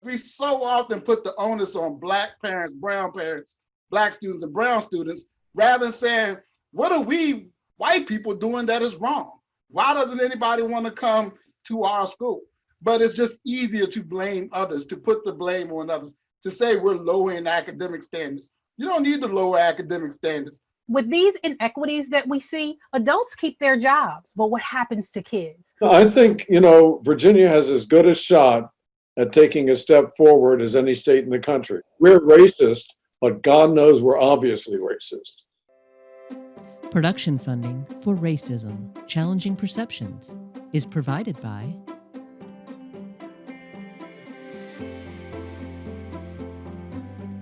We so often put the onus on Black parents, Black students, and brown students, rather than saying, what are we white people doing that is wrong? Why doesn't anybody want to come to our school? But it's just easier to blame others, to put the blame on others, to say we're lowering academic standards. You don't need to lower academic standards. With these inequities that we see, adults keep their jobs, but what happens to kids? I think, Virginia has as good a shot at taking a step forward as any state in the country. We're racist, but God knows we're obviously racist. Production funding for Racism, Challenging Perceptions is provided by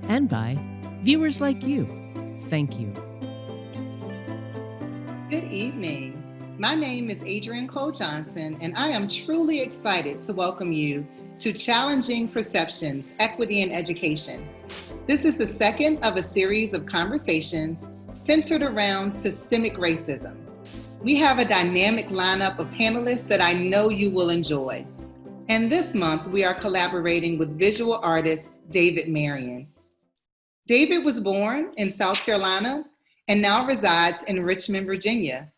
and by viewers like you. Thank you. Good evening. My name is Adrienne Cole-Johnson, and I am truly excited to welcome you to Challenging Perceptions, Equity in Education. This is the second of a series of conversations centered around systemic racism. We have a dynamic lineup of panelists that I know you will enjoy. And this month, we are collaborating with visual artist David Marion. David was born in South Carolina and now resides in Richmond, Virginia.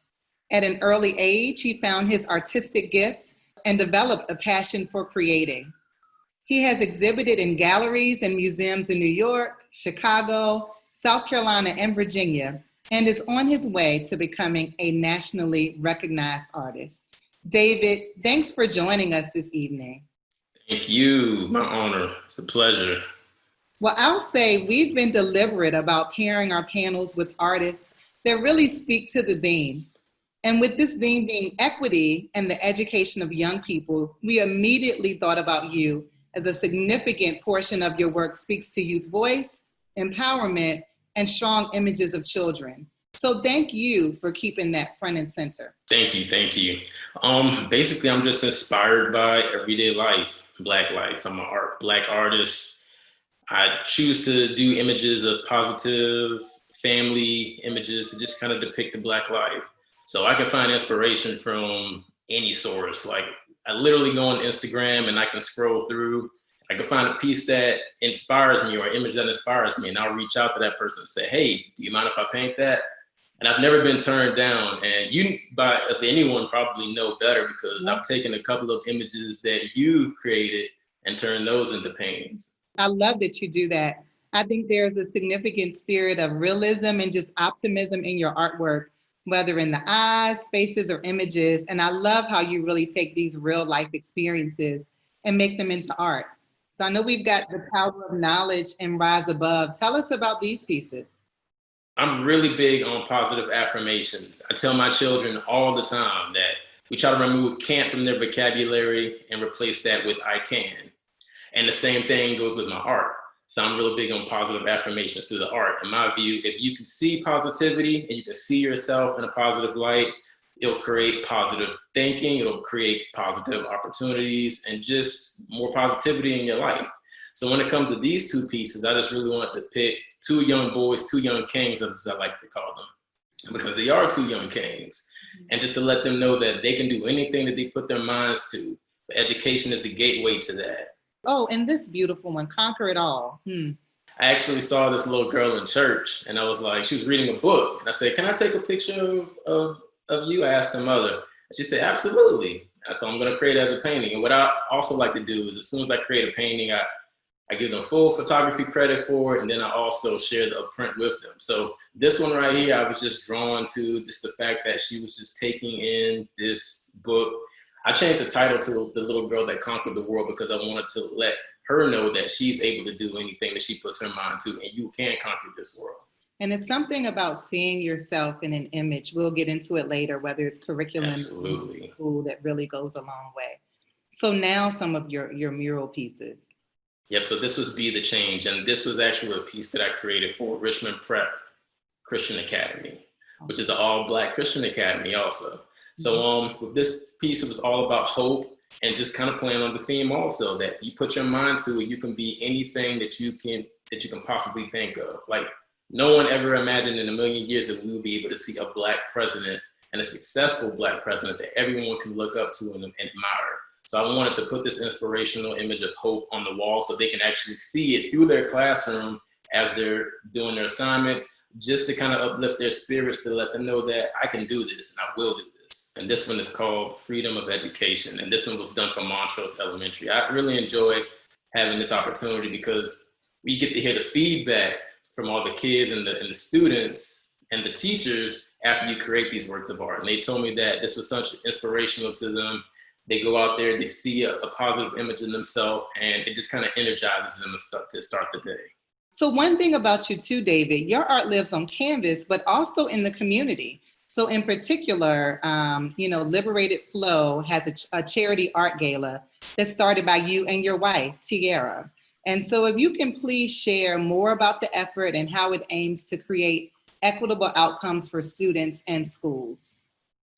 At an early age, he found his artistic gift and developed a passion for creating. He has exhibited in galleries and museums in New York, Chicago, South Carolina, and Virginia, and is on his way to becoming a nationally recognized artist. David, thanks for joining us this evening. Thank you. My honor. It's a pleasure. Well, I'll say we've been deliberate about pairing our panels with artists that really speak to the theme. And with this theme being equity and the education of young people, we immediately thought about you as a significant portion of your work speaks to youth voice, empowerment, and strong images of children. So thank you for keeping that front and center. Thank you. Basically, I'm just inspired by everyday life, Black life. I'm a Black artist. I choose to do images of positive family images to just kind of depict the Black life. So I can find inspiration from any source. Like I literally go on Instagram and I can scroll through. I can find a piece that inspires me or an image that inspires me, and I'll reach out to that person and say, hey, do you mind if I paint that? And I've never been turned down. And you, if anyone, probably know better because I've taken a couple of images that you created and turned those into paintings. I love that you do that. I think there's a significant spirit of realism and just optimism in your artwork, whether in the eyes, faces, or images. And I love how you really take these real life experiences and make them into art. So I know we've got The Power of Knowledge and Rise Above. Tell us about these pieces. I'm really big on positive affirmations. I tell my children all the time that we try to remove can't from their vocabulary and replace that with I can. And the same thing goes with my art. So I'm really big on positive affirmations through the art. In my view, if you can see positivity and you can see yourself in a positive light, it'll create positive thinking, it'll create positive opportunities and just more positivity in your life. So when it comes to these two pieces, I just really wanted to pick two young boys, two young kings, as I like to call them, because they are two young kings. And just to let them know that they can do anything that they put their minds to. But education is the gateway to that. Oh, and this beautiful one, Conquer It All. I actually saw this little girl in church and I was like, she was reading a book. And I said, can I take a picture of you? I asked her mother. And she said, absolutely. And so I'm going to create it as a painting. And what I also like to do is as soon as I create a painting, I give them full photography credit for it. And then I also share the print with them. So this one right here, I was just drawn to just the fact that she was just taking in this book. I changed the title to The Little Girl That Conquered the World because I wanted to let her know that she's able to do anything that she puts her mind to, and you can conquer this world. And it's something about seeing yourself in an image. We'll get into it later, whether it's curriculum Absolutely. Or school, that really goes a long way. So now some of your mural pieces. Yep, so this was Be the Change, and this was actually a piece that I created for Richmond Prep Christian Academy, which is an all-Black Christian academy also. So with this piece, it was all about hope and just kind of playing on the theme also that you put your mind to it, you can be anything that you can possibly think of. Like no one ever imagined in a million years that we would be able to see a Black president and a successful Black president that everyone can look up to and admire. So I wanted to put this inspirational image of hope on the wall so they can actually see it through their classroom as they're doing their assignments, just to kind of uplift their spirits, to let them know that I can do this and I will do this. And this one is called Freedom of Education. And this one was done from Montrose Elementary. I really enjoy having this opportunity because we get to hear the feedback from all the kids and the students and the teachers after you create these works of art. And they told me that this was such inspirational to them. They go out there, they see a positive image of themselves, and it just kind of energizes them to start the day. So one thing about you too, David, your art lives on canvas, but also in the community. So in particular, Liberated Flow has a charity art gala that started by you and your wife, Tiara. And so if you can please share more about the effort and how it aims to create equitable outcomes for students and schools.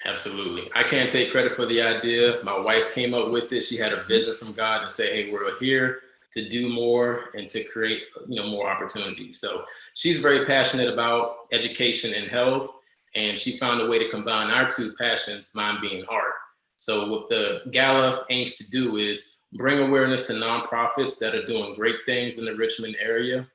Absolutely. I can't take credit for the idea. My wife came up with it. She had a vision from God and say, hey, we're here to do more and to create, more opportunities. So she's very passionate about education and health, and she found a way to combine our two passions, mine being art. So what the gala aims to do is bring awareness to nonprofits that are doing great things in the Richmond area,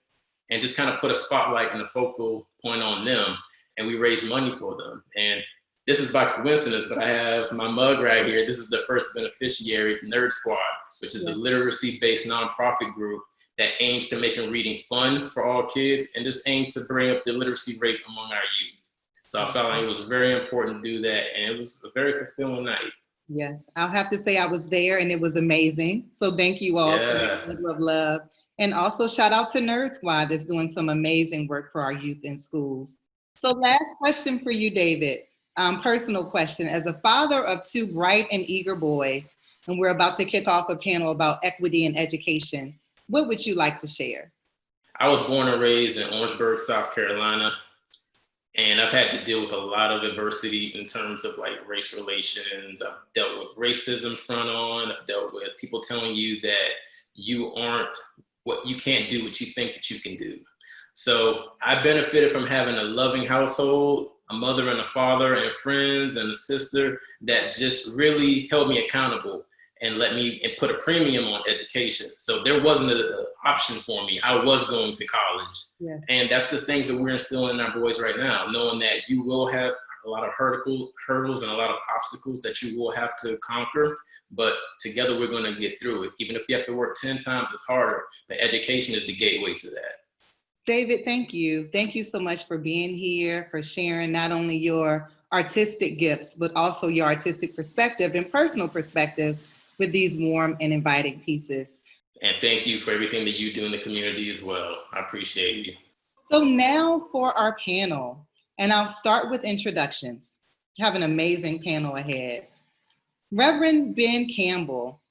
and just kind of put a spotlight and a focal point on them, and we raise money for them. And this is by coincidence, but I have my mug right here. This is the first beneficiary, Nerd Squad, which is a literacy-based nonprofit group that aims to make reading fun for all kids and just aims to bring up the literacy rate among our youth. So I felt like it was very important to do that, and it was a very fulfilling night. Yes, I'll have to say I was there and it was amazing. So thank you all for that labor of love. And also shout out to Nerd Squad that's doing some amazing work for our youth in schools. So last question for you, David. Personal question. As a father of two bright and eager boys, and we're about to kick off a panel about equity in education, what would you like to share? I was born and raised in Orangeburg, South Carolina, and I've had to deal with a lot of adversity in terms of like race relations. I've dealt with racism front on. I've dealt with people telling you that you can't do what you think that you can do. So I benefited from having a loving household, a mother and a father and friends and a sister that just really held me accountable and put a premium on education. So there wasn't an option for me. I was going to college. Yeah. And that's the things that we're instilling in our boys right now, knowing that you will have a lot of hurdles and a lot of obstacles that you will have to conquer, but together we're going to get through it. Even if you have to work 10 times as harder, the education is the gateway to that. David, thank you. Thank you so much for being here, for sharing not only your artistic gifts, but also your artistic perspective and personal perspectives with these warm and inviting pieces. And thank you for everything that you do in the community as well. I appreciate you. So now for our panel, and I'll start with introductions. We have an amazing panel ahead. Reverend Ben Campbell.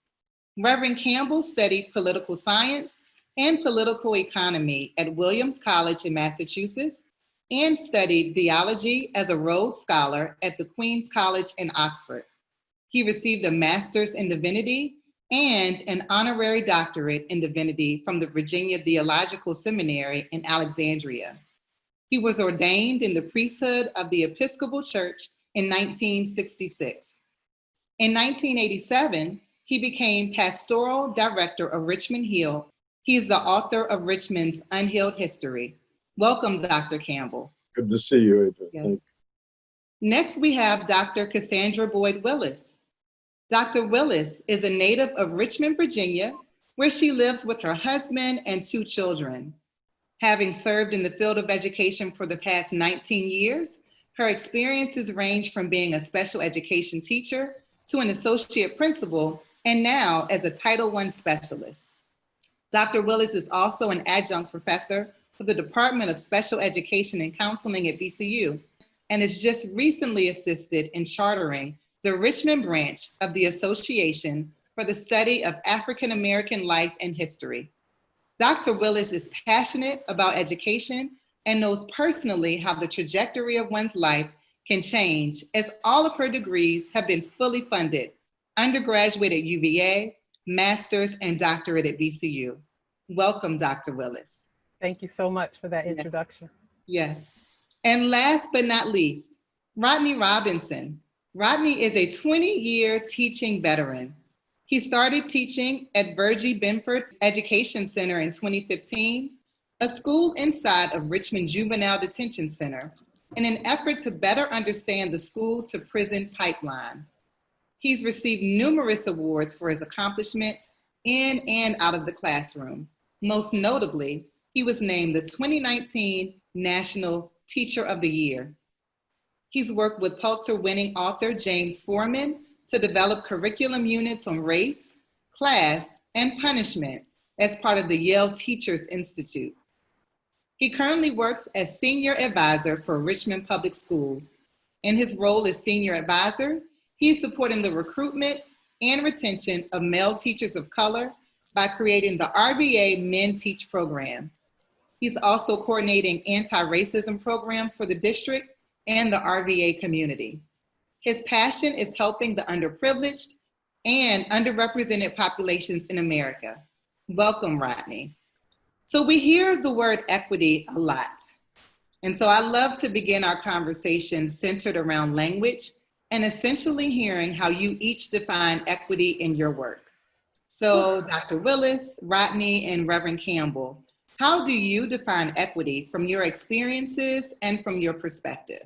Reverend Campbell studied political science and political economy at Williams College in Massachusetts and studied theology as a Rhodes Scholar at the Queen's College in Oxford. He received a master's in divinity and an honorary doctorate in divinity from the Virginia Theological Seminary in Alexandria. He was ordained in the priesthood of the Episcopal Church in 1966. In 1987, he became pastoral director of Richmond Hill. He is the author of Richmond's Unhealed History. Welcome, Dr. Campbell. Good to see you, Adrienne. Yes. Next, we have Dr. Cassandra Boyd Willis. Dr. Willis is a native of Richmond, Virginia, where she lives with her husband and two children. Having served in the field of education for the past 19 years, her experiences range from being a special education teacher to an associate principal, and now as a Title I specialist. Dr. Willis is also an adjunct professor for the Department of Special Education and Counseling at VCU, and has just recently assisted in chartering the Richmond branch of the Association for the Study of African American Life and History. Dr. Willis is passionate about education and knows personally how the trajectory of one's life can change, as all of her degrees have been fully funded, undergraduate at UVA, master's and doctorate at VCU. Welcome, Dr. Willis. Thank you so much for that introduction. Yes. And last but not least, Rodney Robinson. Rodney is a 20-year teaching veteran. He started teaching at Virgie Binford Education Center in 2015, a school inside of Richmond Juvenile Detention Center, in an effort to better understand the school to prison pipeline. He's received numerous awards for his accomplishments in and out of the classroom. Most notably, he was named the 2019 National Teacher of the Year. He's worked with Pulitzer-winning author James Foreman to develop curriculum units on race, class, and punishment as part of the Yale Teachers Institute. He currently works as Senior Advisor for Richmond Public Schools. In his role as Senior Advisor, he is supporting the recruitment and retention of male teachers of color by creating the RBA Men Teach program. He's also coordinating anti-racism programs for the district and the RVA community. His passion is helping the underprivileged and underrepresented populations in America. Welcome, Rodney. So we hear the word equity a lot. And so I love to begin our conversation centered around language and essentially hearing how you each define equity in your work. So Dr. Willis, Rodney, and Reverend Campbell, how do you define equity from your experiences and from your perspective?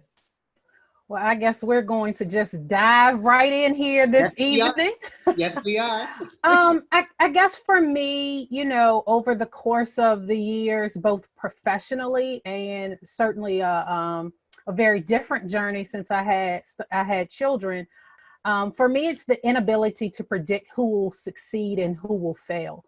Well, I guess we're going to just dive right in here this evening. Yes, we are. I guess for me, you know, over the course of the years, both professionally and certainly a very different journey since I had children. For me, it's the inability to predict who will succeed and who will fail.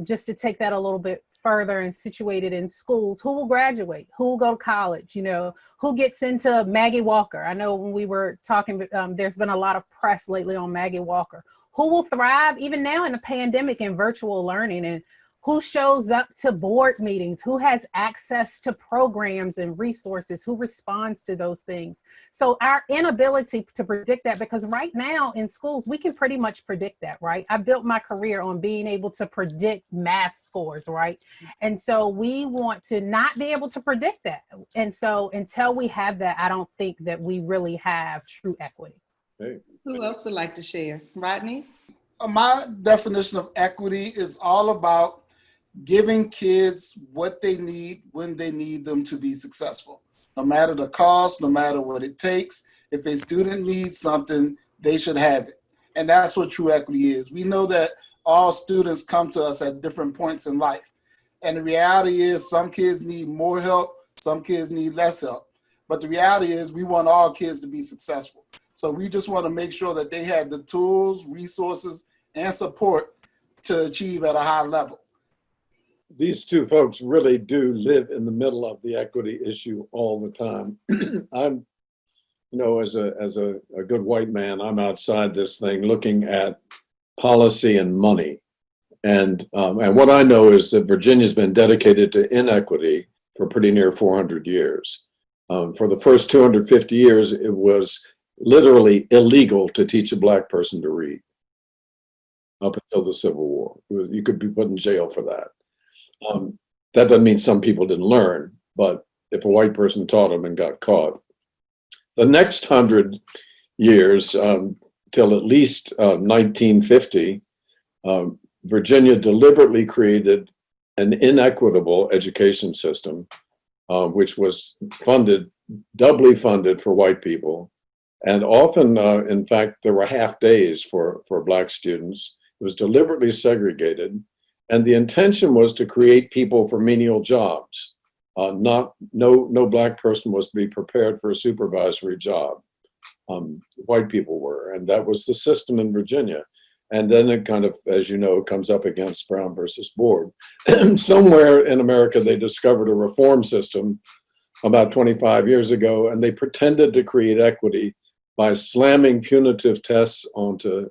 Just to take that a little bit further and situate it in schools, who will graduate, who will go to college, you know, who gets into Maggie Walker. I know when we were talking, there's been a lot of press lately on Maggie Walker. Who will thrive even now in the pandemic and virtual learning, and who shows up to board meetings, who has access to programs and resources, who responds to those things. So our inability to predict that, because right now in schools, we can pretty much predict that, right? I built my career on being able to predict math scores, right? And so we want to not be able to predict that. And so until we have that, I don't think that we really have true equity. Hey. Who else would like to share? Rodney? My definition of equity is all about giving kids what they need when they need them to be successful. No matter the cost, no matter what it takes, if a student needs something, they should have it. And that's what true equity is. We know that all students come to us at different points in life. And the reality is some kids need more help, some kids need less help. But the reality is we want all kids to be successful. So we just want to make sure that they have the tools, resources, and support to achieve at a high level. These two folks really do live in the middle of the equity issue all the time. I'm, you know, as a good white man, I'm outside this thing looking at policy and money. And what I know is that Virginia's been dedicated to inequity for pretty near 400 years. For the first 250 years, it was literally illegal to teach a Black person to read up until the Civil War. You could be put in jail for that. That doesn't mean some people didn't learn, but if a white person taught them and got caught. The next 100 years, till at least 1950, Virginia deliberately created an inequitable education system, which was doubly funded for white people. And often, in fact, there were half days for Black students. It was deliberately segregated. And the intention was to create people for menial jobs. No Black person was to be prepared for a supervisory job. White people were, and that was the system in Virginia. And then it kind of, as you know, comes up against Brown versus Board. Somewhere in America, they discovered a reform system about 25 years ago, and they pretended to create equity by slamming punitive tests onto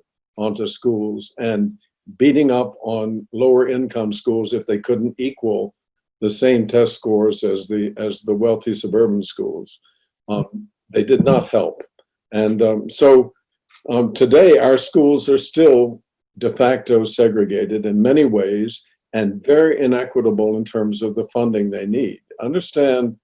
schools and beating up on lower income schools if they couldn't equal the same test scores as the wealthy suburban schools. They did not help. And so today our schools are still de facto segregated in many ways and very inequitable in terms of the funding they need. Understand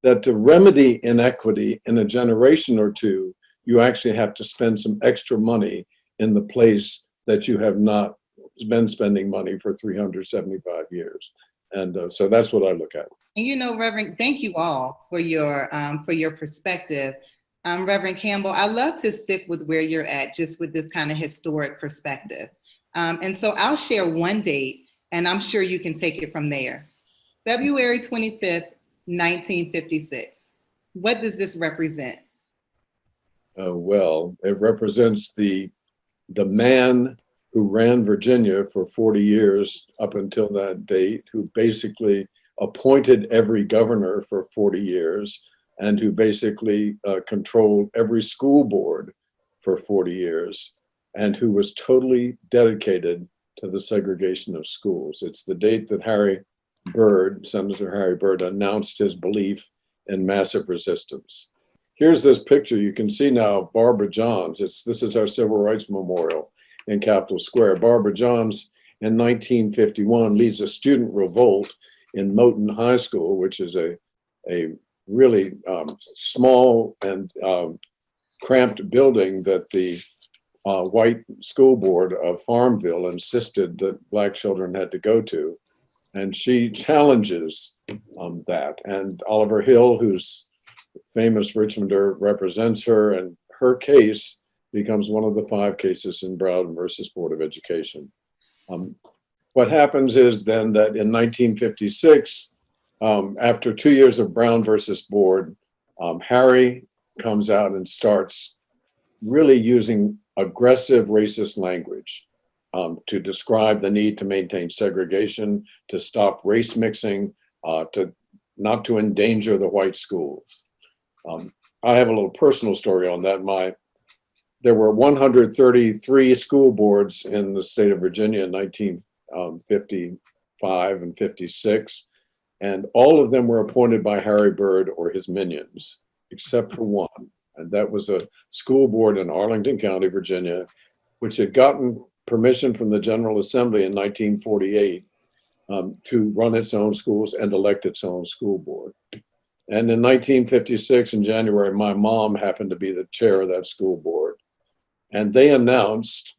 that to remedy inequity in a generation or two, you actually have to spend some extra money in the place that you have not been spending money for 375 years. And so that's what I look at. And you know, Reverend, thank you all for your perspective. Reverend Campbell, I love to stick with where you're at, just with this kind of historic perspective. And so I'll share one date, and I'm sure you can take it from there. February 25th, 1956. What does this represent? Well, it represents the man who ran Virginia for 40 years up until that date, who basically appointed every governor for 40 years, and who basically controlled every school board for 40 years, and who was totally dedicated to the segregation of schools. It's the date that Senator Harry Byrd, announced his belief in massive resistance. Here's this picture you can see now of Barbara Johns. This is our Civil Rights Memorial in Capitol Square. Barbara Johns in 1951 leads a student revolt in Moton High School, which is a really small and cramped building that the white school board of Farmville insisted that Black children had to go to. And she challenges that. And Oliver Hill, who's famous Richmonder, represents her, and her case becomes one of the 5 cases in Browden versus Board of Education. What happens is then that in 1956, after 2 years of Brown versus Board, Harry comes out and starts really using aggressive racist language to describe the need to maintain segregation, to stop race mixing, not to endanger the white schools. I have a little personal story on that. There were 133 school boards in the state of Virginia in 1955 and 56, and all of them were appointed by Harry Byrd or his minions, except for one. And that was a school board in Arlington County, Virginia, which had gotten permission from the General Assembly in 1948 to run its own schools and elect its own school board. And in 1956, in January, my mom happened to be the chair of that school board. And they announced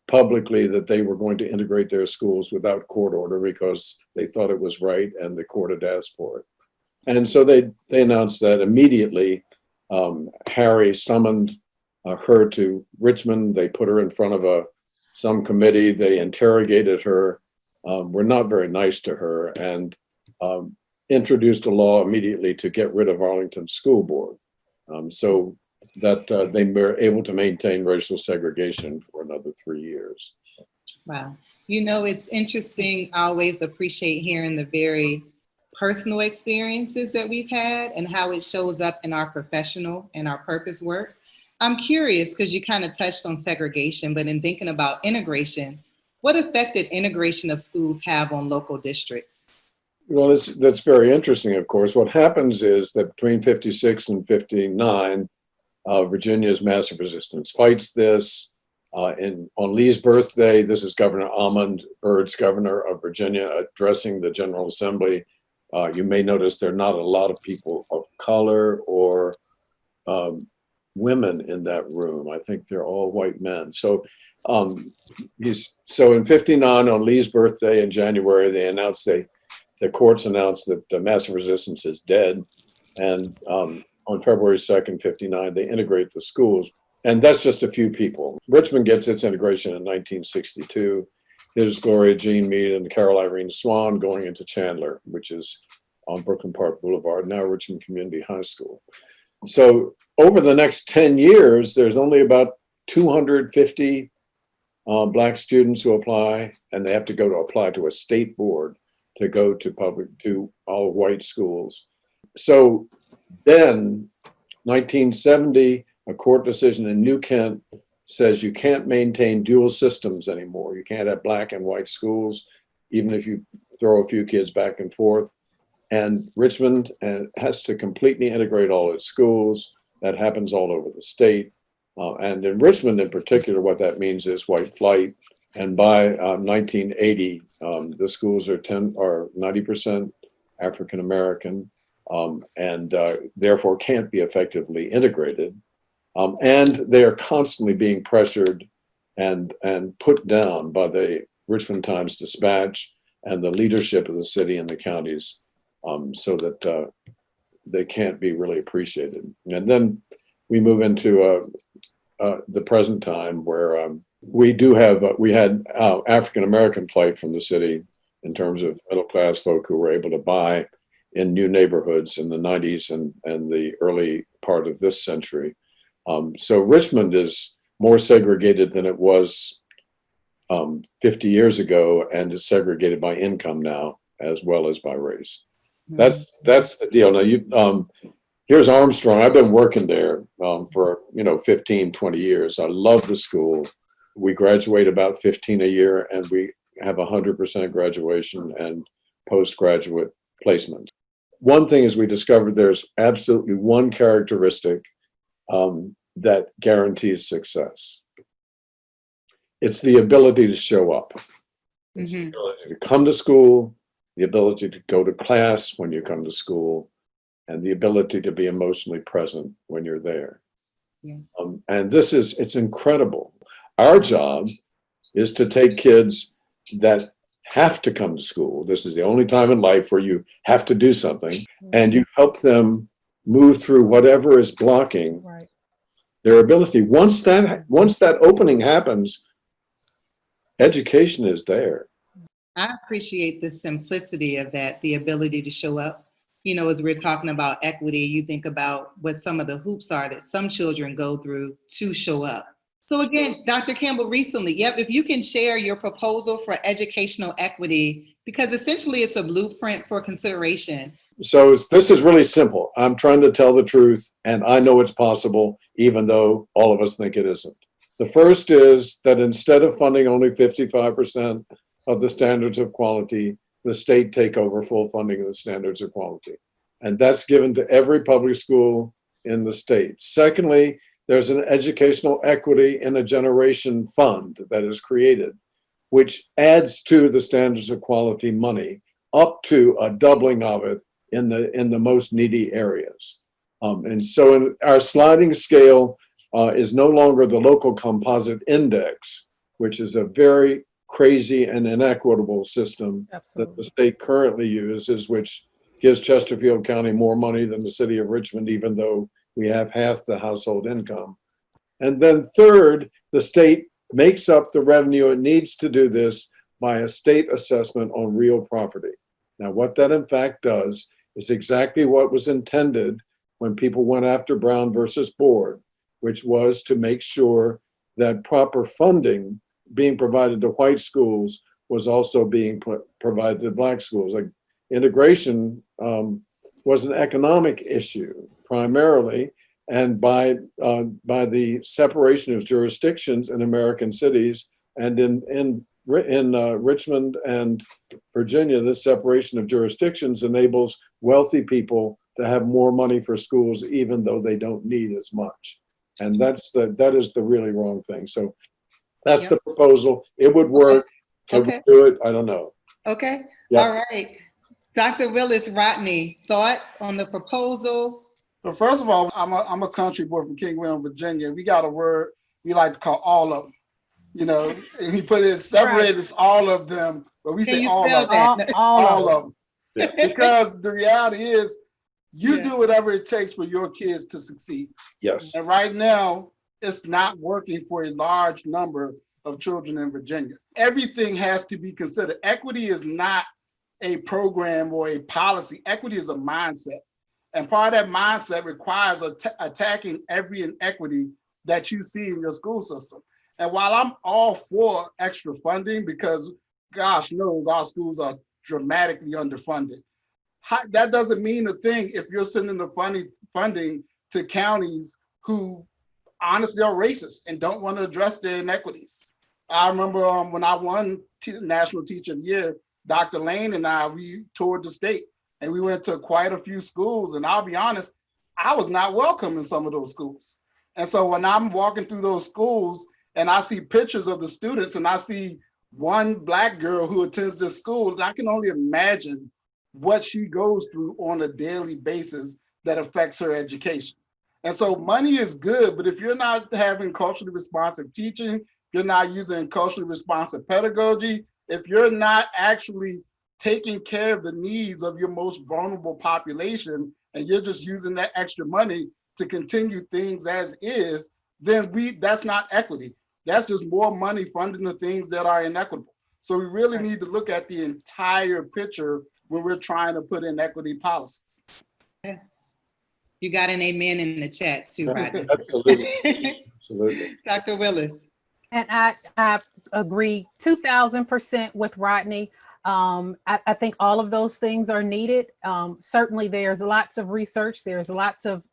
publicly that they were going to integrate their schools without court order because they thought it was right and the court had asked for it. And so they announced that immediately. Harry summoned her to Richmond. They put her in front of some committee. They interrogated her, were not very nice to her, and introduced a law immediately to get rid of Arlington School Board, so that they were able to maintain racial segregation for another 3 years. Wow. You know, it's interesting. I always appreciate hearing the very personal experiences that we've had and how it shows up in our professional and our purpose work. I'm curious, because you kind of touched on segregation, but in thinking about integration, what effect did integration of schools have on local districts? Well, that's very interesting, of course. What happens is that between 56 and 59, Virginia's massive resistance fights this. On Lee's birthday, this is Governor Almond, Byrd's governor of Virginia, addressing the General Assembly. You may notice there are not a lot of people of color or women in that room. I think they're all white men. So in 59, on Lee's birthday in January, the courts announced that the massive resistance is dead. And on February 2nd, 59, they integrate the schools. And that's just a few people. Richmond gets its integration in 1962. There's Gloria Jean Meade and Carol Irene Swan going into Chandler, which is on Brooklyn Park Boulevard, now Richmond Community High School. So over the next 10 years, there's only about 250 Black students who apply, and they have to apply to a state board to go to all white schools. So then, 1970, a court decision in New Kent says you can't maintain dual systems anymore. You can't have Black and white schools, even if you throw a few kids back and forth. And Richmond has to completely integrate all its schools. That happens all over the state. And in Richmond in particular, what that means is white flight. And by 1980, the schools are 90% African American, and therefore can't be effectively integrated. And they are constantly being pressured and put down by the Richmond Times-Dispatch and the leadership of the city and the counties, so that they can't be really appreciated. And then we move into the present time, where we had African-American flight from the city in terms of middle-class folk who were able to buy in new neighborhoods in the 90s and the early part of this century. So Richmond is more segregated than it was 50 years ago, and is segregated by income now as well as by race. That's the deal. Now here's Armstrong. I've been working there for 15, 20 years. I love the school. We graduate about 15 a year, and we have 100% graduation and postgraduate placement. One thing is, we discovered there's absolutely one characteristic that guarantees success. It's the ability to show up. It's the ability to come to school, the ability to go to class when you come to school, and the ability to be emotionally present when you're there. Yeah. And it's incredible. Our job is to take kids that have to come to school. This is the only time in life where you have to do something, and you help them move through whatever is blocking their ability. Once that opening happens, education is there. I appreciate the simplicity of that, the ability to show up. As we're talking about equity, you think about what some of the hoops are that some children go through to show up. So again, Dr. Campbell, recently, if you can share your proposal for educational equity, because essentially it's a blueprint for consideration. So this is really simple. I'm trying to tell the truth, and I know it's possible, even though all of us think it isn't. The first is that instead of funding only 55% of the standards of quality, the state take over full funding of the standards of quality. And that's given to every public school in the state. Secondly, there's an educational equity in a generation fund that is created, which adds to the standards of quality money up to a doubling of it in the most needy areas. And so in our sliding scale is no longer the local composite index, which is a very crazy and inequitable system that the state currently uses, which gives Chesterfield County more money than the city of Richmond, even though we have half the household income. And then third, the state makes up the revenue it needs to do this by a state assessment on real property. Now, what that in fact does is exactly what was intended when people went after Brown versus Board, which was to make sure that proper funding being provided to white schools was also being provided to black schools. Like integration was an economic issue primarily, and by the separation of jurisdictions in American cities, and in Richmond and Virginia, this separation of jurisdictions enables wealthy people to have more money for schools, even though they don't need as much. And that is the really wrong thing. So that's the proposal. It would work. Can we do it? I don't know. Okay. Yep. All right. Dr. Willis, Rodney, thoughts on the proposal? But first of all, I'm a country boy from King William, Virginia. We got a word we like to call all of them. And he put it separated as all of them, but we say all of them. All of them. Because the reality is, you do whatever it takes for your kids to succeed. Yes. And right now, it's not working for a large number of children in Virginia. Everything has to be considered. Equity is not a program or a policy. Equity is a mindset. And part of that mindset requires attacking every inequity that you see in your school system. And while I'm all for extra funding, because gosh knows our schools are dramatically underfunded, that doesn't mean a thing if you're sending the funding to counties who honestly are racist and don't want to address their inequities. I remember when I won National Teacher of the Year, Dr. Lane and we toured the state, and we went to quite a few schools. And I'll be honest, I was not welcome in some of those schools. And so when I'm walking through those schools and I see pictures of the students and I see one Black girl who attends this school, I can only imagine what she goes through on a daily basis that affects her education. And so money is good, but if you're not having culturally responsive teaching, you're not using culturally responsive pedagogy, if you're not actually taking care of the needs of your most vulnerable population, and you're just using that extra money to continue things as is, then that's not equity. That's just more money funding the things that are inequitable. So we really need to look at the entire picture when we're trying to put in equity policies. You got an amen in the chat too, Rodney. Absolutely. Absolutely. Dr. Willis. And I agree 2000% with Rodney. I think all of those things are needed. Certainly there's lots of research, there's lots of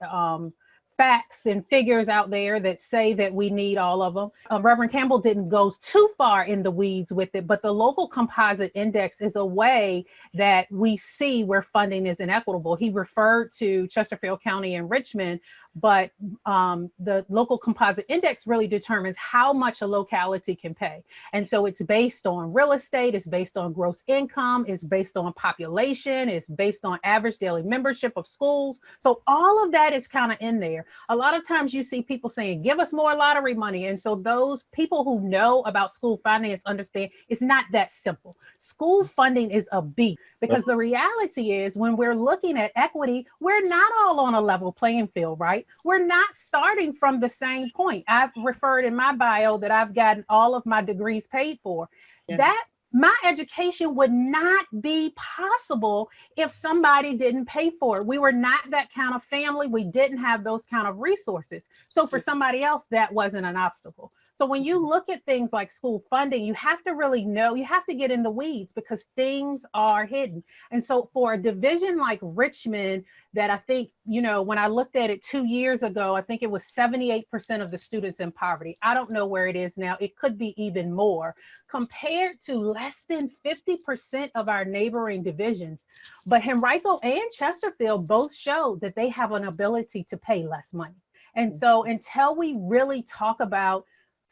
facts and figures out there that say that we need all of them. Reverend Campbell didn't go too far in the weeds with it, but the local composite index is a way that we see where funding is inequitable. He referred to Chesterfield County and Richmond, but the local composite index really determines how much a locality can pay. And so it's based on real estate, it's based on gross income, it's based on population, it's based on average daily membership of schools. So all of that is kind of in there. A lot of times you see people saying, give us more lottery money. And so those people who know about school finance understand it's not that simple. School funding is a beast, because the reality is when we're looking at equity, we're not all on a level playing field, right? We're not starting from the same point. I've referred in my bio that I've gotten all of my degrees paid for. Yeah. That my education would not be possible if somebody didn't pay for it. We were not that kind of family. We didn't have those kind of resources. So for somebody else, that wasn't an obstacle. So when you look at things like school funding, you have to really know, you have to get in the weeds because things are hidden. And so for a division like Richmond, that I think, you know, when I looked at it 2 years ago, I think it was 78% of the students in poverty. I don't know where it is now. It could be even more compared to less than 50% of our neighboring divisions. But Henrico and Chesterfield both showed that they have an ability to pay less money. And so until we really talk about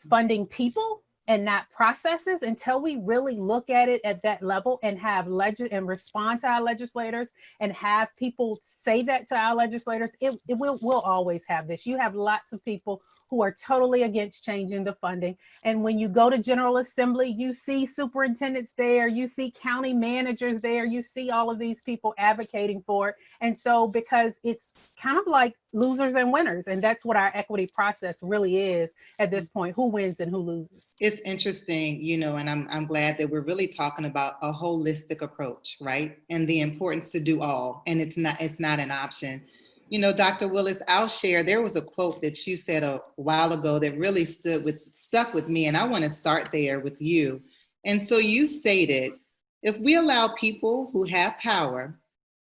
funding people and not processes, until we really look at it at that level and have and respond to our legislators and have people say that to our legislators, we'll always have this. You have lots of people who are totally against changing the funding. And when you go to General Assembly, you see superintendents there, you see county managers there, you see all of these people advocating for it. And so because it's kind of like losers and winners, and that's what our equity process really is at this point, who wins and who loses. It's interesting, you know, and I'm glad that we're really talking about a holistic approach, right? And the importance to do all, and it's not an option. You know, Dr. Willis, I'll share, there was a quote that you said a while ago that really stuck with me, and I want to start there with you. And so you stated, if we allow people who have power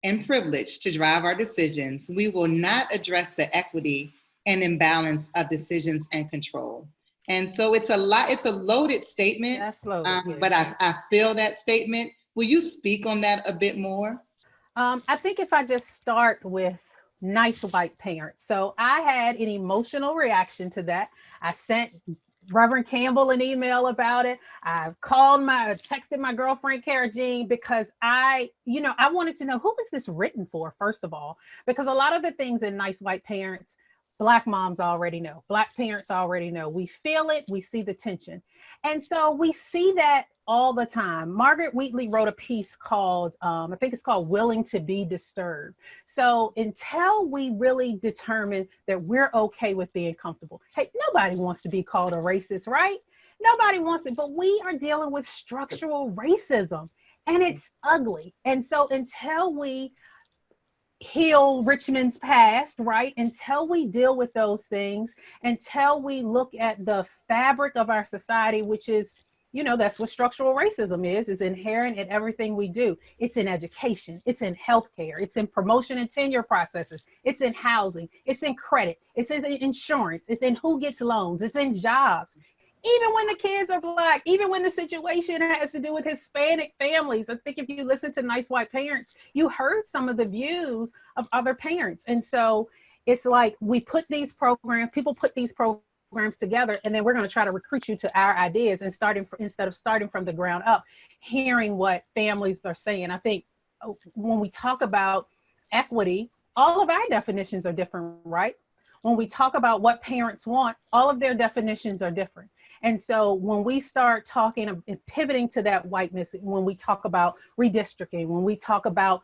and privilege to drive our decisions, we will not address the equity and imbalance of decisions and control. And so it's a loaded statement, That's loaded, but I feel that statement. Will you speak on that a bit more? I think if I just start with nice white parents. So I had an emotional reaction to that. I sent Reverend Campbell an email about it. I texted my girlfriend, Cara Jean, because I wanted to know, who was this written for, first of all? Because a lot of the things in nice white parents, Black moms already know, Black parents already know. We feel it, we see the tension. And so we see that all the time. Margaret Wheatley wrote a piece called, I think it's called Willing to be Disturbed. So until we really determine that we're okay with being comfortable, hey, nobody wants to be called a racist, right? Nobody wants it, but we are dealing with structural racism and it's ugly. And so until we heal Richmond's past, right? Until we deal with those things, until we look at the fabric of our society, which is, you know, that's what structural racism is inherent in everything we do. It's in education, it's in healthcare, it's in promotion and tenure processes, it's in housing, it's in credit, it's in insurance, it's in who gets loans, it's in jobs. Even when the kids are Black, even when the situation has to do with Hispanic families. I think if you listen to Nice White Parents, you heard some of the views of other parents. And so it's like we put these programs, people put these programs together, and then we're going to try to recruit you to our ideas and instead of starting from the ground up, hearing what families are saying. I think when we talk about equity, all of our definitions are different, right? When we talk about what parents want, all of their definitions are different. And so when we start talking and pivoting to that whiteness, when we talk about redistricting, when we talk about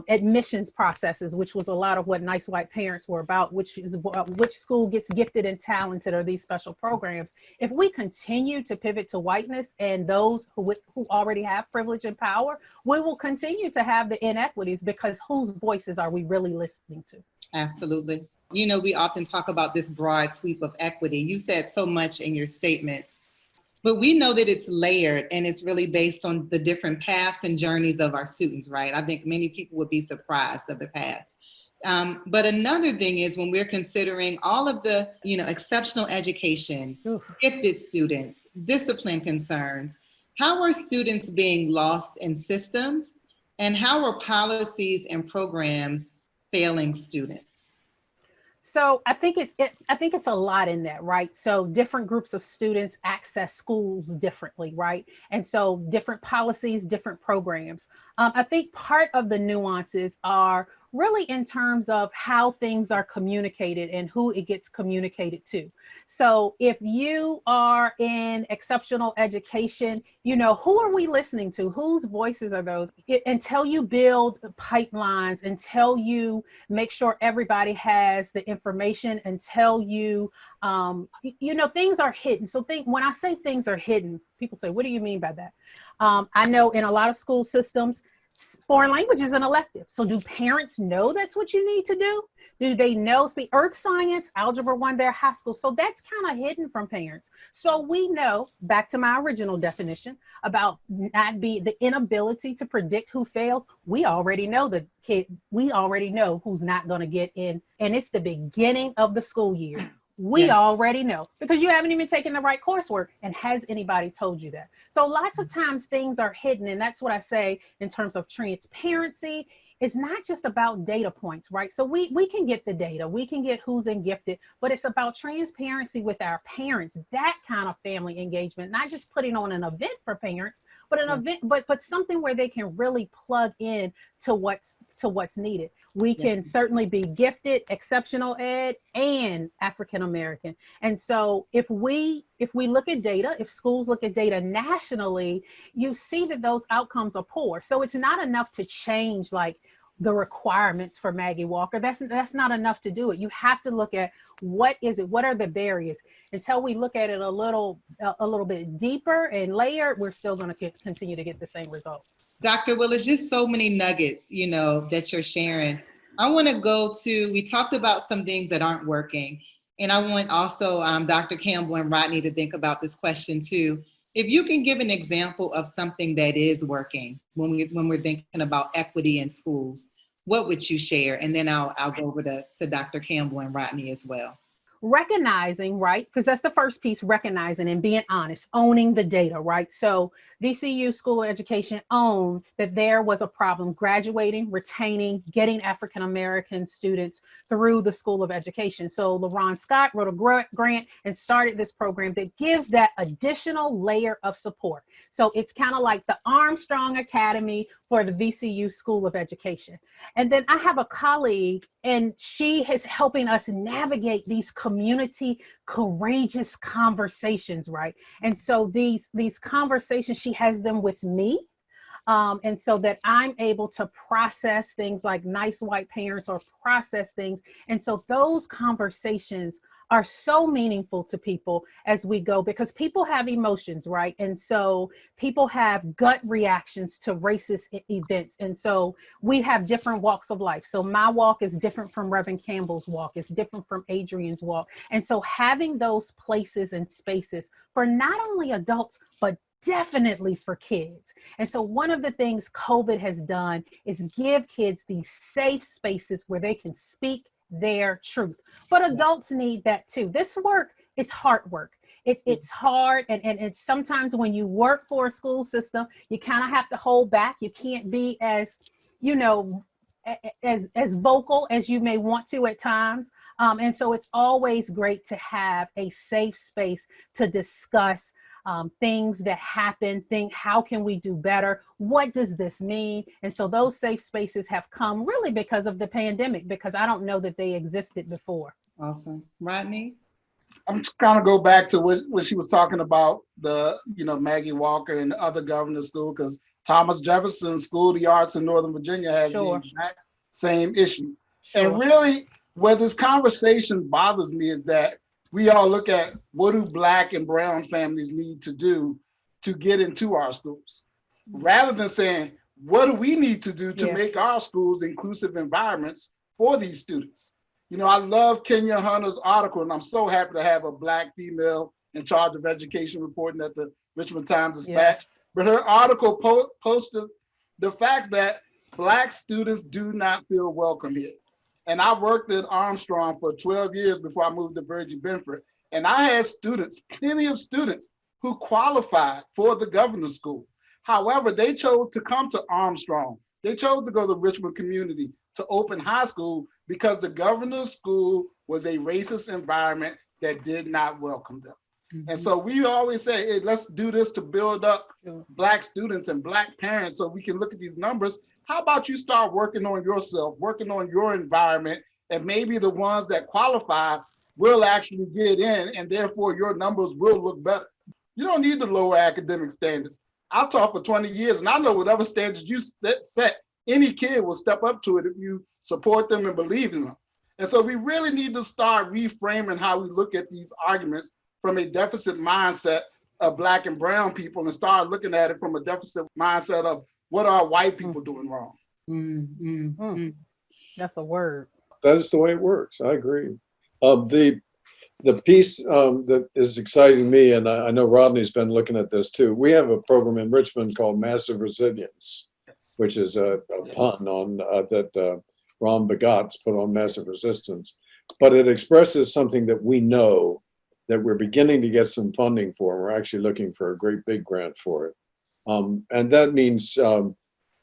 admissions processes, which was a lot of what Nice White Parents were about, which is which school gets gifted and talented or these special programs. If we continue to pivot to whiteness and those who already have privilege and power, we will continue to have the inequities, because whose voices are we really listening to? Absolutely. You know, we often talk about this broad sweep of equity. You said so much in your statements, but we know that it's layered and it's really based on the different paths and journeys of our students, right? I think many people would be surprised of the paths. But another thing is when we're considering all of the, exceptional education, gifted students, discipline concerns, how are students being lost in systems, and how are policies and programs failing students? So I think it's a lot in that, right? So different groups of students access schools differently, right? And so different policies, different programs. I think part of the nuances are really in terms of how things are communicated and who it gets communicated to. So if you are in exceptional education, who are we listening to? Whose voices are those? Until you build pipelines, until you make sure everybody has the information, until you, things are hidden. So when I say things are hidden, people say, what do you mean by that? I know in a lot of school systems, foreign language is an elective. So do parents know that's what you need to do? Do they know? See, earth science, algebra 1, they're high school. So that's kind of hidden from parents. So we know, back to my original definition about the inability to predict who fails. We already know the kid, we already know who's not going to get in. And it's the beginning of the school year. We already know, because you haven't even taken the right coursework. And has anybody told you that? So lots of times things are hidden. And that's what I say in terms of transparency. It's not just about data points, right? So we can get the data, we can get who's in gifted, but it's about transparency with our parents, that kind of family engagement, not just putting on an event for parents, but an event, but something where they can really plug in to what's needed. We can certainly be gifted, exceptional ed, and African American. And so if we look at data, if schools look at data nationally, you see that those outcomes are poor. So it's not enough to change like the requirements for Maggie Walker. That's not enough to do it. You have to look at what is it, what are the barriers? Until we look at it a little bit deeper and layered, we're still going to continue to get the same results. Dr. Willis, just so many nuggets, that you're sharing. I want to go to, we talked about some things that aren't working. And I want also Dr. Campbell and Rodney to think about this question too. If you can give an example of something that is working when we're thinking about equity in schools, what would you share? And then I'll go over to Dr. Campbell and Rodney as well. Recognizing, right? Because that's the first piece, recognizing and being honest, owning the data, right? So VCU School of Education owned that there was a problem graduating, retaining, getting African-American students through the School of Education. So LaRon Scott wrote a grant and started this program that gives that additional layer of support. So it's kind of like the Armstrong Academy for the VCU School of Education. And then I have a colleague, and she is helping us navigate these community courageous conversations, right? And so these conversations, she has them with me. And so that I'm able to process things like Nice White Parents or process things. And so those conversations are so meaningful to people as we go, because people have emotions, right? And so people have gut reactions to racist events. And so we have different walks of life. So my walk is different from Reverend Campbell's walk. It's different from Adrienne's walk. And so having those places and spaces for not only adults, but definitely for kids. And so one of the things COVID has done is give kids these safe spaces where they can speak their truth. But adults need that too. This work is hard work. It's hard. And it's sometimes when you work for a school system, you kind of have to hold back. You can't be as vocal as you may want to at times. And so it's always great to have a safe space to discuss things that happen, think how can we do better? What does this mean? And so those safe spaces have come really because of the pandemic, because I don't know that they existed before. Awesome. Rodney? I'm kind of go back to what she was talking about, the, Maggie Walker and the other governor's school, because Thomas Jefferson School of the Arts in Northern Virginia has the exact same issue. And really, where this conversation bothers me is that we all look at what do Black and brown families need to do to get into our schools, rather than saying, what do we need to do to make our schools inclusive environments for these students? I love Kenya Hunter's article, and I'm so happy to have a Black female in charge of education reporting at the Richmond Times-Dispatch. But her article posted the fact that Black students do not feel welcome here. And I worked at Armstrong for 12 years before I moved to Virgie Binford. And I had students, plenty of students, who qualified for the governor's school. However, they chose to come to Armstrong. They chose to go to the Richmond community to open high school because the governor's school was a racist environment that did not welcome them. And so we always say, hey, let's do this to build up Black students and Black parents so we can look at these numbers. How about you start working on yourself, working on your environment, and maybe the ones that qualify will actually get in, and therefore your numbers will look better. You don't need to lower academic standards. I've taught for 20 years, and I know whatever standards you set, any kid will step up to it if you support them and believe in them. And so we really need to start reframing how we look at these arguments from a deficit mindset of Black and brown people and start looking at it from a deficit mindset of what are white people doing wrong. That's a word. That is the way it works. I agree. The piece that is exciting me, and I know Rodney's been looking at this too, we have a program in Richmond called Massive Resilience, which is a pun on that Ron Begot's put on massive resistance. But it expresses something that we know that we're beginning to get some funding for. We're actually looking for a great big grant for it. And that means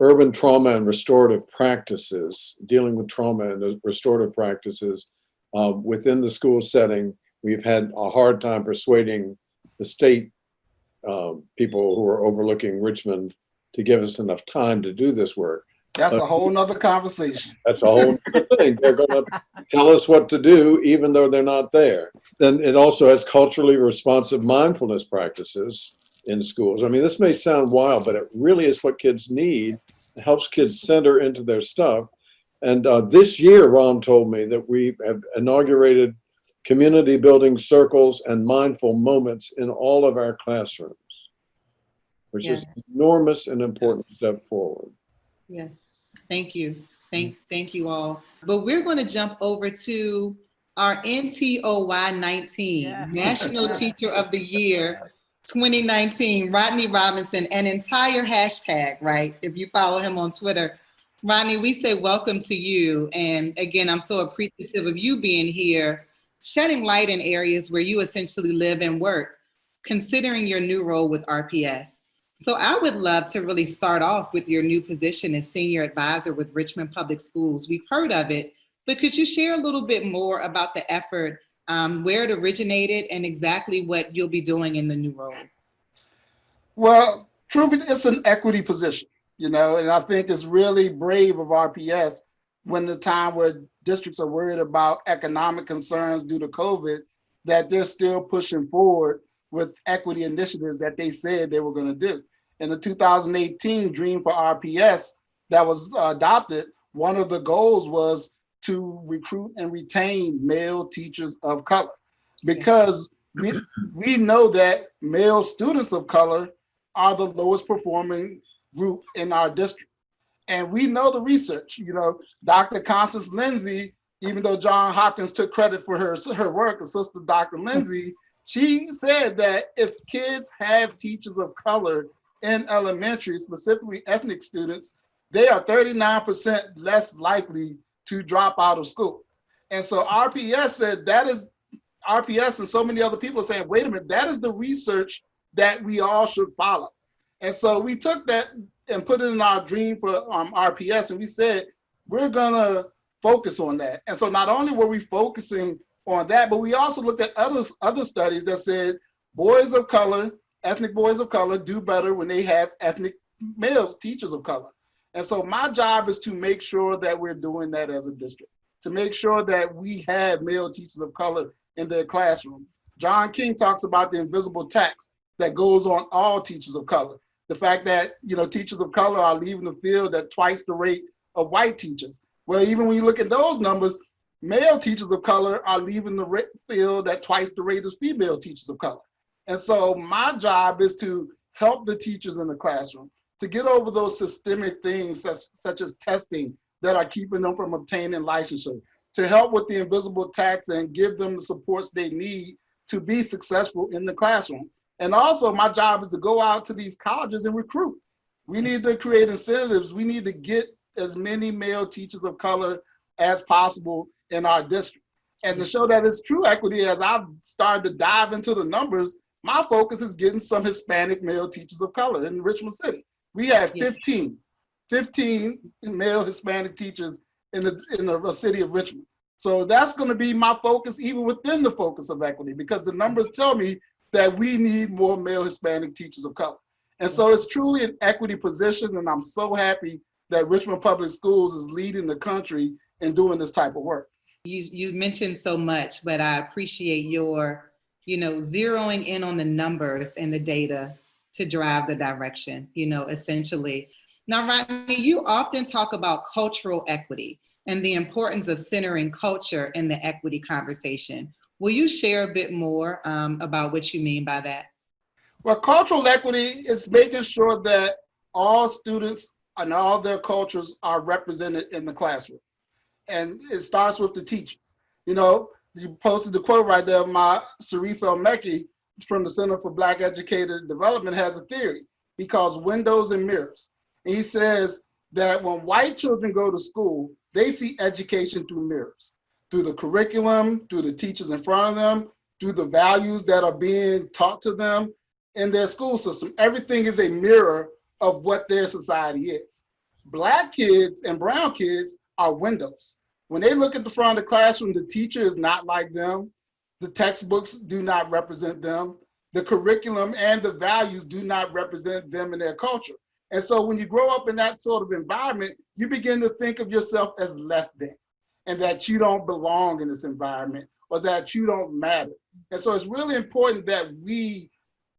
urban trauma and restorative practices, dealing with trauma and restorative practices within the school setting. We've had a hard time persuading the state people who are overlooking Richmond to give us enough time to do this work. That's a whole nother conversation. That's a whole other thing. They're going to tell us what to do, even though they're not there. Then it also has culturally responsive mindfulness practices in schools. I mean, this may sound wild, but it really is what kids need. It helps kids center into their stuff. And this year, Ron told me that we have inaugurated community building circles and mindful moments in all of our classrooms, which is an enormous and important step forward. Yes, thank you. Thank you all. But we're going to jump over to our NTOY 19, National Teacher of the Year 2019, Rodney Robinson, an entire hashtag, right? If you follow him on Twitter. Rodney, we say welcome to you. And again, I'm so appreciative of you being here, shedding light in areas where you essentially live and work, considering your new role with RPS. So I would love to really start off with your new position as Senior Advisor with Richmond Public Schools. We've heard of it, but could you share a little bit more about the effort, where it originated, and exactly what you'll be doing in the new role? Well, truly, it's an equity position, and I think it's really brave of RPS when the time where districts are worried about economic concerns due to COVID, that they're still pushing forward with equity initiatives that they said they were going to do. In the 2018 Dream for RPS that was adopted, one of the goals was to recruit and retain male teachers of color, because we know that male students of color are the lowest performing group in our district. And we know the research, Dr. Constance Lindsay, even though John Hopkins took credit for her work, Assistant Dr. Lindsay, she said that if kids have teachers of color in elementary, specifically ethnic students, they are 39% less likely to drop out of school. And so RPS said RPS and so many other people are saying, wait a minute, that is the research that we all should follow. And so we took that and put it in our dream for RPS, and we said, we're gonna focus on that. And so not only were we focusing on that, but we also looked at other studies that said boys of color, ethnic boys of color do better when they have ethnic males, teachers of color. And so my job is to make sure that we're doing that as a district, to make sure that we have male teachers of color in their classroom. John King talks about the invisible tax that goes on all teachers of color. The fact that, teachers of color are leaving the field at twice the rate of white teachers. Well, even when you look at those numbers, male teachers of color are leaving the field at twice the rate of female teachers of color. And so my job is to help the teachers in the classroom to get over those systemic things such as testing that are keeping them from obtaining licensure, to help with the invisible tax and give them the supports they need to be successful in the classroom. And also my job is to go out to these colleges and recruit. We need to create incentives. We need to get as many male teachers of color as possible in our district. And to show that it's true equity, as I've started to dive into the numbers, my focus is getting some Hispanic male teachers of color in Richmond City. We have 15 male Hispanic teachers in the city of Richmond. So that's going to be my focus, even within the focus of equity, because the numbers tell me that we need more male Hispanic teachers of color. And so it's truly an equity position, and I'm so happy that Richmond Public Schools is leading the country in doing this type of work. You mentioned so much, but I appreciate your, zeroing in on the numbers and the data to drive the direction, essentially. Now, Rodney, you often talk about cultural equity and the importance of centering culture in the equity conversation. Will you share a bit more about what you mean by that? Well, cultural equity is making sure that all students and all their cultures are represented in the classroom. And it starts with the teachers. You posted the quote right there, Sharif El-Mekki from the Center for Black Educator Development has a theory. He calls windows and mirrors. And he says that when white children go to school, they see education through mirrors, through the curriculum, through the teachers in front of them, through the values that are being taught to them in their school system. Everything is a mirror of what their society is. Black kids and brown kids are windows. When they look at the front of the classroom, the teacher is not like them. The textbooks do not represent them. The curriculum and the values do not represent them and their culture. And so when you grow up in that sort of environment, you begin to think of yourself as less than, and that you don't belong in this environment, or that you don't matter. And so it's really important that we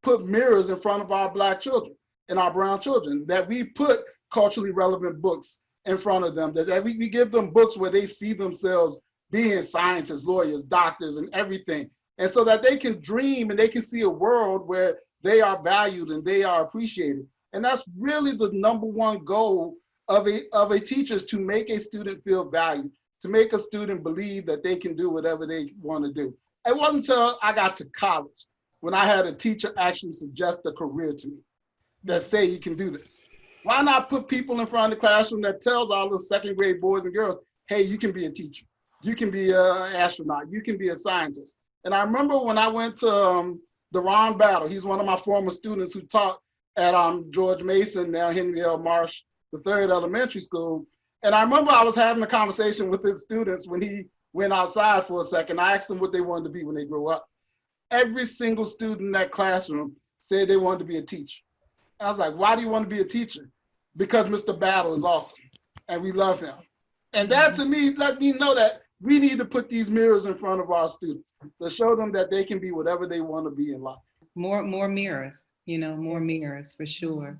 put mirrors in front of our Black children and our brown children, that we put culturally relevant books in front of them, that we give them books where they see themselves being scientists, lawyers, doctors, and everything. And so that they can dream and they can see a world where they are valued and they are appreciated. And that's really the number one goal of a teacher, is to make a student feel valued, to make a student believe that they can do whatever they want to do. It wasn't until I got to college when I had a teacher actually suggest a career to me that say you can do this. Why not put people in front of the classroom that tells all the second grade boys and girls, hey, you can be a teacher, you can be an astronaut, you can be a scientist. And I remember when I went to Deron Battle, he's one of my former students who taught at George Mason, now Henry L. Marsh, the third elementary school. And I remember I was having a conversation with his students when he went outside for a second. I asked them what they wanted to be when they grew up. Every single student in that classroom said they wanted to be a teacher. I was like, why do you want to be a teacher? Because Mr. Battle is awesome and we love him. And that to me, let me know that we need to put these mirrors in front of our students to show them that they can be whatever they want to be in life. More mirrors, more mirrors for sure.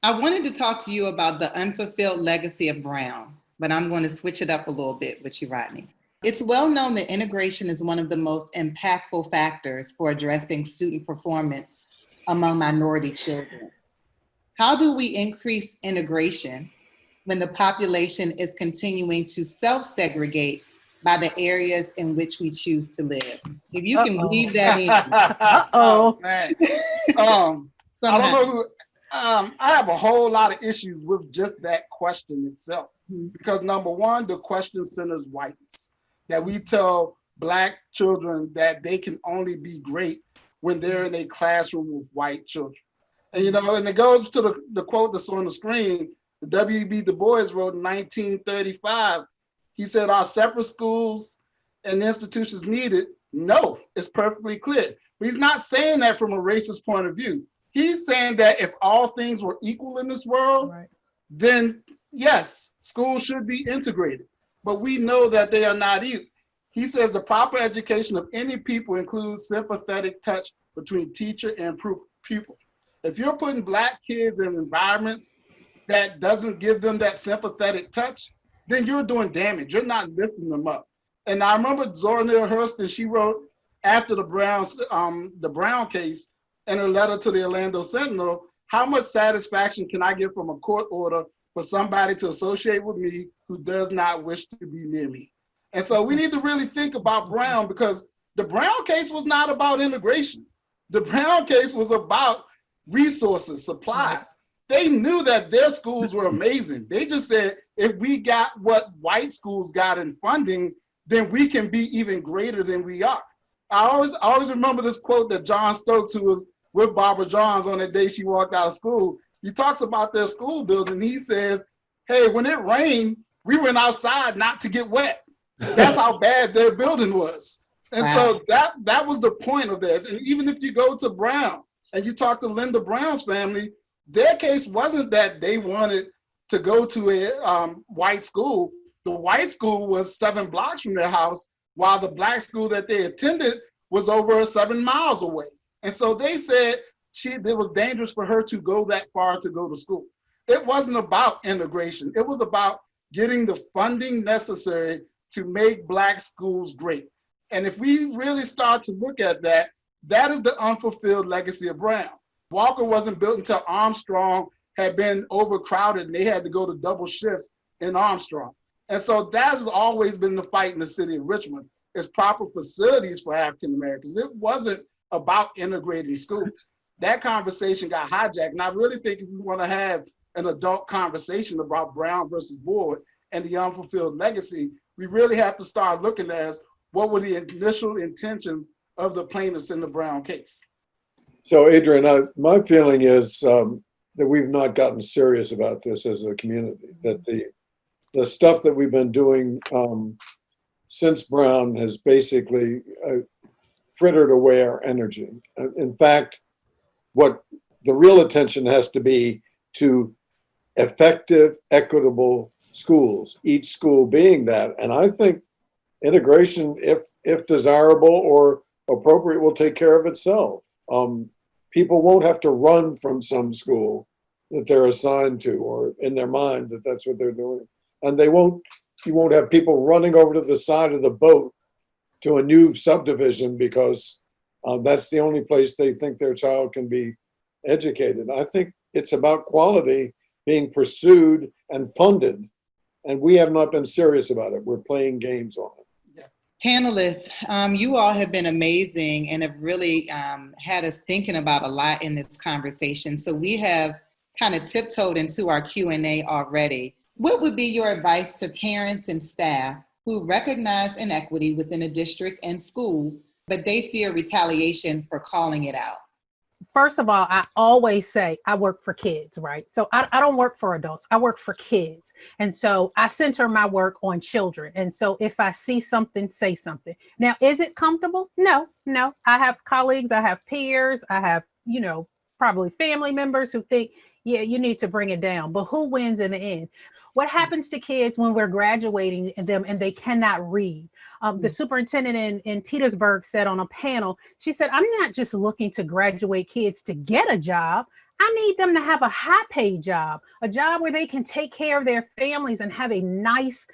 I wanted to talk to you about the unfulfilled legacy of Brown, but I'm going to switch it up a little bit with you, Rodney. It's well known that integration is one of the most impactful factors for addressing student performance among minority children. How do we increase integration when the population is continuing to self-segregate by the areas in which we choose to live? If you can weave that in. Uh-oh. Man. I don't know who, I have a whole lot of issues with just that question itself. Because number one, the question centers whiteness. That we tell Black children that they can only be great when they're in a classroom with white children. And and it goes to the quote that's on the screen. W.E.B. Du Bois wrote in 1935. He said, "Are separate schools and institutions needed?" No, it's perfectly clear. But he's not saying that from a racist point of view. He's saying that if all things were equal in this world, then yes, schools should be integrated. But we know that they are not He says the proper education of any people includes sympathetic touch between teacher and pupil. If you're putting Black kids in environments that doesn't give them that sympathetic touch, then you're doing damage. You're not lifting them up. And I remember Zora Neale Hurston, she wrote after the Brown case in her letter to the Orlando Sentinel, how much satisfaction can I get from a court order for somebody to associate with me who does not wish to be near me? And so we need to really think about Brown, because the Brown case was not about integration. The Brown case was about resources, supplies. They knew that their schools were amazing. They just said, if we got what white schools got in funding, then we can be even greater than we are. I always remember this quote that John Stokes, who was with Barbara Johns on that day she walked out of school, he talks about their school building. He says, hey, when it rained, we went outside not to get wet. That's how bad their building was. And so that was the point of this. And even if you go to Brown and you talk to Linda Brown's family, their case wasn't that they wanted to go to a white school. The white school was 7 blocks from their house, while the Black school that they attended was over 7 miles away. And so they said it was dangerous for her to go that far to go to school. It wasn't about integration. It was about getting the funding necessary to make Black schools great. And if we really start to look at that, that is the unfulfilled legacy of Brown. Walker wasn't built until Armstrong had been overcrowded and they had to go to double shifts in Armstrong. And so that has always been the fight in the city of Richmond, is proper facilities for African Americans. It wasn't about integrating schools. That conversation got hijacked. And I really think if we want to have an adult conversation about Brown versus Board and the unfulfilled legacy, we really have to start looking at what were the initial intentions of the plaintiffs in the Brown case. So Adrienne, my feeling is that we've not gotten serious about this as a community, that the stuff that we've been doing since Brown has basically frittered away our energy. In fact, what the real attention has to be to effective, equitable schools, each school being that. And I think integration, if desirable or appropriate, will take care of itself. People won't have to run from some school that they're assigned to, or in their mind that that's what they're doing. And you won't have people running over to the side of the boat to a new subdivision because that's the only place they think their child can be educated. I think it's about quality being pursued and funded, and we have not been serious about it. We're playing games on it. Panelists, you all have been amazing and have really had us thinking about a lot in this conversation. So we have kind of tiptoed into our Q&A already. What would be your advice to parents and staff who recognize inequity within a district and school, but they fear retaliation for calling it out? First of all, I always say I work for kids, right? So I don't work for adults. I work for kids. And so I center my work on children. And so if I see something, say something. Now, is it comfortable? No. I have colleagues, I have peers, I have, probably family members who think, yeah, you need to bring it down. But who wins in the end? What happens to kids when we're graduating them and they cannot read? The superintendent in Petersburg said on a panel, she said, I'm not just looking to graduate kids to get a job. I need them to have a high paid job, a job where they can take care of their families and have a nice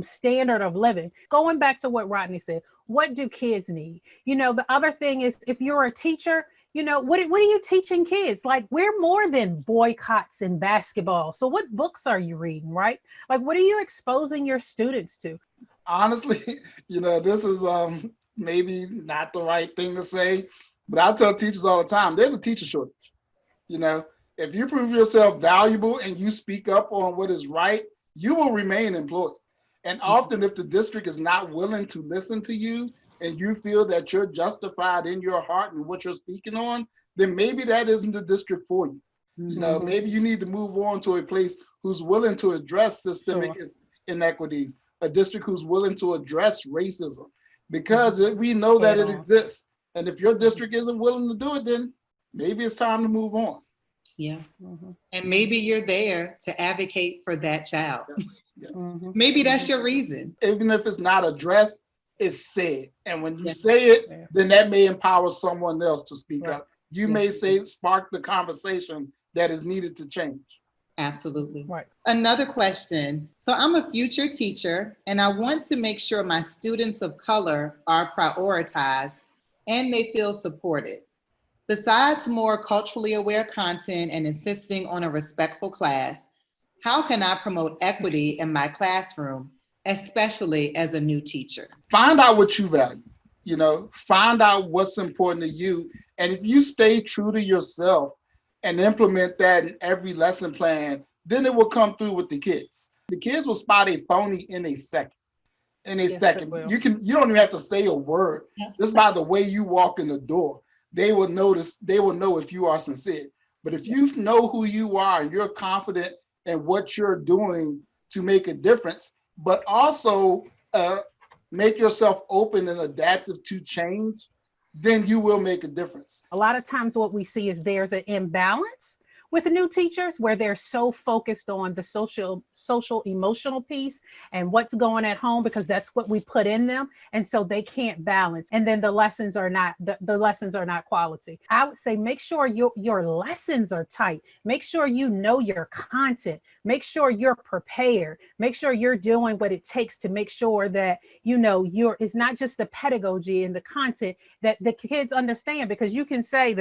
standard of living. Going back to what Rodney said, what do kids need? The other thing is, if you're a teacher, what are you teaching kids? Like, we're more than boycotts in basketball. So what books are you reading, right? Like, what are you exposing your students to? Honestly, this is maybe not the right thing to say, but I tell teachers all the time, there's a teacher shortage. If you prove yourself valuable and you speak up on what is right, you will remain employed. And often if the district is not willing to listen to you, and you feel that you're justified in your heart and what you're speaking on, then maybe that isn't the district for you. Maybe you need to move on to a place who's willing to address systemic inequities, a district who's willing to address racism, because we know that it exists. And if your district isn't willing to do it, then maybe it's time to move on. Yeah. And maybe you're there to advocate for that child. Yes. Maybe that's your reason. Even if it's not addressed, is said. And when you Yes. say it, then that may empower someone else to speak Right. up. You Yes. may spark the conversation that is needed to change. Absolutely. Right. Another question. So I'm a future teacher and I want to make sure my students of color are prioritized and they feel supported. Besides more culturally aware content and insisting on a respectful class, how can I promote equity in my classroom, especially as a new teacher? Find out what you value, find out what's important to you. And if you stay true to yourself and implement that in every lesson plan, then it will come through with the kids. The kids will spot a phony in a second. Yes, it will. You don't even have to say a word. Just by the way you walk in the door, they will know if you are sincere. But if you know who you are and you're confident in what you're doing to make a difference, but also make yourself open and adaptive to change, then you will make a difference. A lot of times what we see is there's an imbalance with the new teachers where they're so focused on the social emotional piece and what's going at home because that's what we put in them, and so they can't balance, and then the lessons are not quality. I would say make sure your lessons are tight, make sure you know your content, make sure you're prepared, make sure you're doing what it takes to make sure that it's not just the pedagogy and the content that the kids understand, because you can say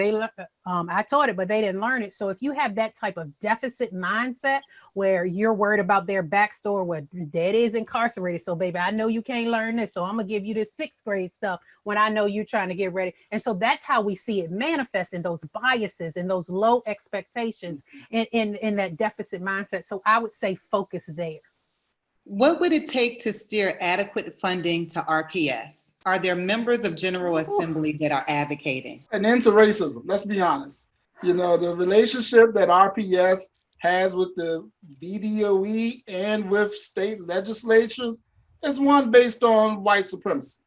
I taught it but they didn't learn it. So if you have that type of deficit mindset where you're worried about their backstory, where dad is incarcerated, so baby, I know you can't learn this, so I'm gonna give you this 6th grade stuff when I know you're trying to get ready. And so that's how we see it manifest in those biases and those low expectations in that deficit mindset. So I would say focus there. What would it take to steer adequate funding to RPS? Are there members of General Assembly that are advocating? An end to racism, let's be honest. The relationship that RPS has with the DDOE and with state legislatures is one based on white supremacy.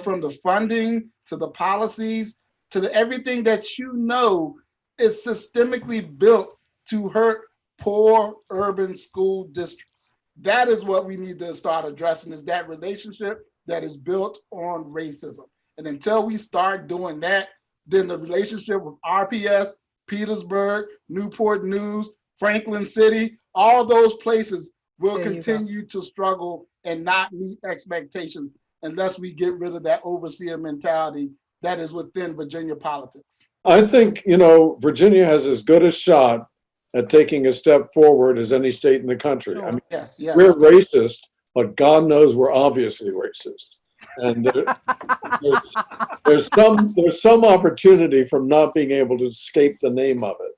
From the funding to the policies to everything that is systemically built to hurt poor urban school districts. That is what we need to start addressing, is that relationship that is built on racism. And until we start doing that, then the relationship with RPS, Petersburg, Newport News, Franklin City, all those places will continue to struggle and not meet expectations unless we get rid of that overseer mentality that is within Virginia politics. I think, Virginia has as good a shot at taking a step forward as any state in the country. Sure. I mean, yes. We're racist, but God knows we're obviously racist. And there's some opportunity from not being able to escape the name of it.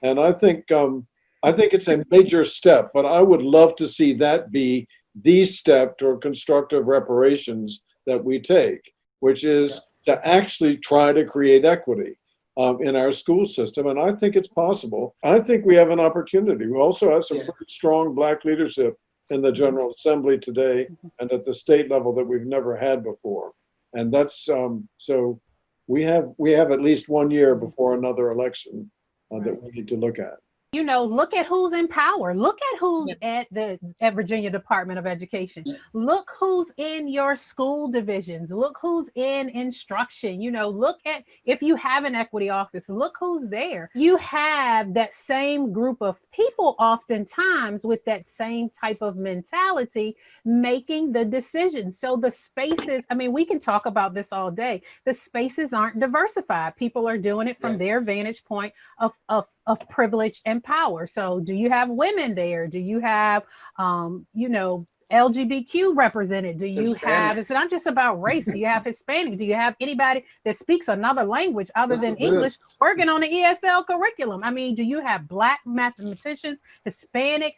And I think it's a major step, but I would love to see that be the step toward constructive reparations that we take, which is to actually try to create equity in our school system. And I think it's possible. I think we have an opportunity. We also have some pretty strong Black leadership in the General Assembly today and at the state level that we've never had before. And that's so we have at least 1 year before another election that we need to look at. Look at who's in power. Look at who's at Virginia Department of Education. Look who's in your school divisions. Look who's in instruction. Look at, if you have an equity office, look who's there. You have that same group of people oftentimes with that same type of mentality making the decisions. So the spaces, we can talk about this all day. The spaces aren't diversified. People are doing it from their vantage point of privilege and power. So do you have women there? Do you have, LGBTQ represented? Do you have, it's not just about race. Do you have Hispanics? Do you have anybody that speaks another language other than English working on the ESL curriculum? Do you have Black mathematicians, Hispanic?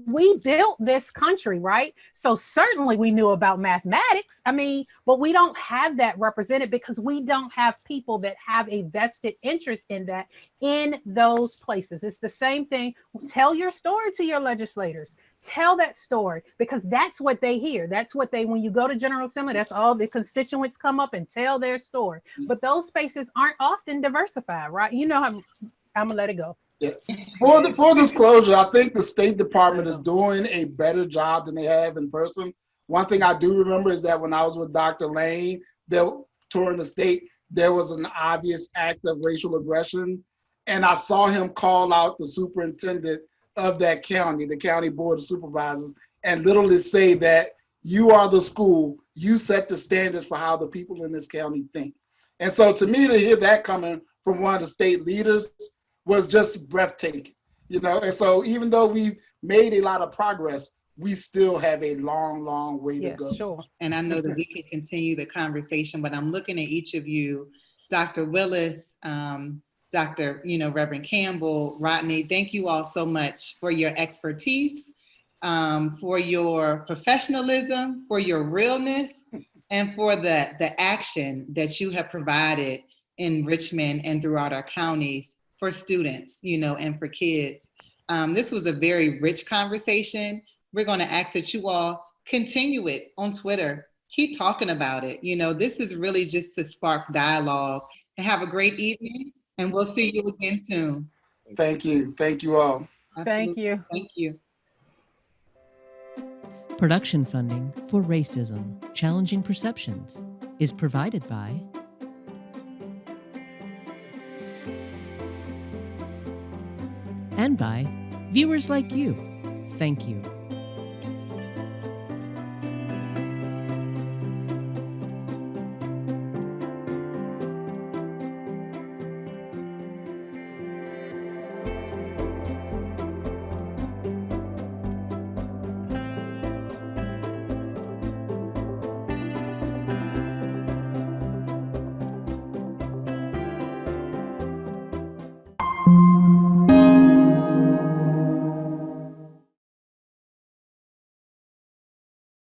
We built this country, right? So certainly we knew about mathematics. But we don't have that represented because we don't have people that have a vested interest in that in those places. It's the same thing. Tell your story to your legislators. Tell that story, because that's what they hear. That's what when you go to General Assembly, that's all the constituents come up and tell their story. But those spaces aren't often diversified, right? I'm gonna let it go. Yeah. For disclosure, I think the State Department is doing a better job than they have in person One thing I do remember is that when I was with Dr. Lane, touring the state, there was an obvious act of racial aggression. And I saw him call out the superintendent of that county, the county board of supervisors, and literally say that you are the school, you set the standards for how the people in this county think. And so to me, to hear that coming from one of the state leaders was just breathtaking, And so even though we've made a lot of progress, we still have a long, long way to go. Sure. And I know that we can continue the conversation, but I'm looking at each of you, Dr. Willis, Dr. Reverend Campbell, Rodney, thank you all so much for your expertise, for your professionalism, for your realness, and for the action that you have provided in Richmond and throughout our counties for students, and for kids. This was a very rich conversation. We're going to ask that you all continue it on Twitter. Keep talking about it. This is really just to spark dialogue. And have a great evening, and we'll see you again soon. Thank you. Thank you all. Thank you. Thank you. Production funding for Racism, Challenging Perceptions is provided by and by viewers like you. Thank you.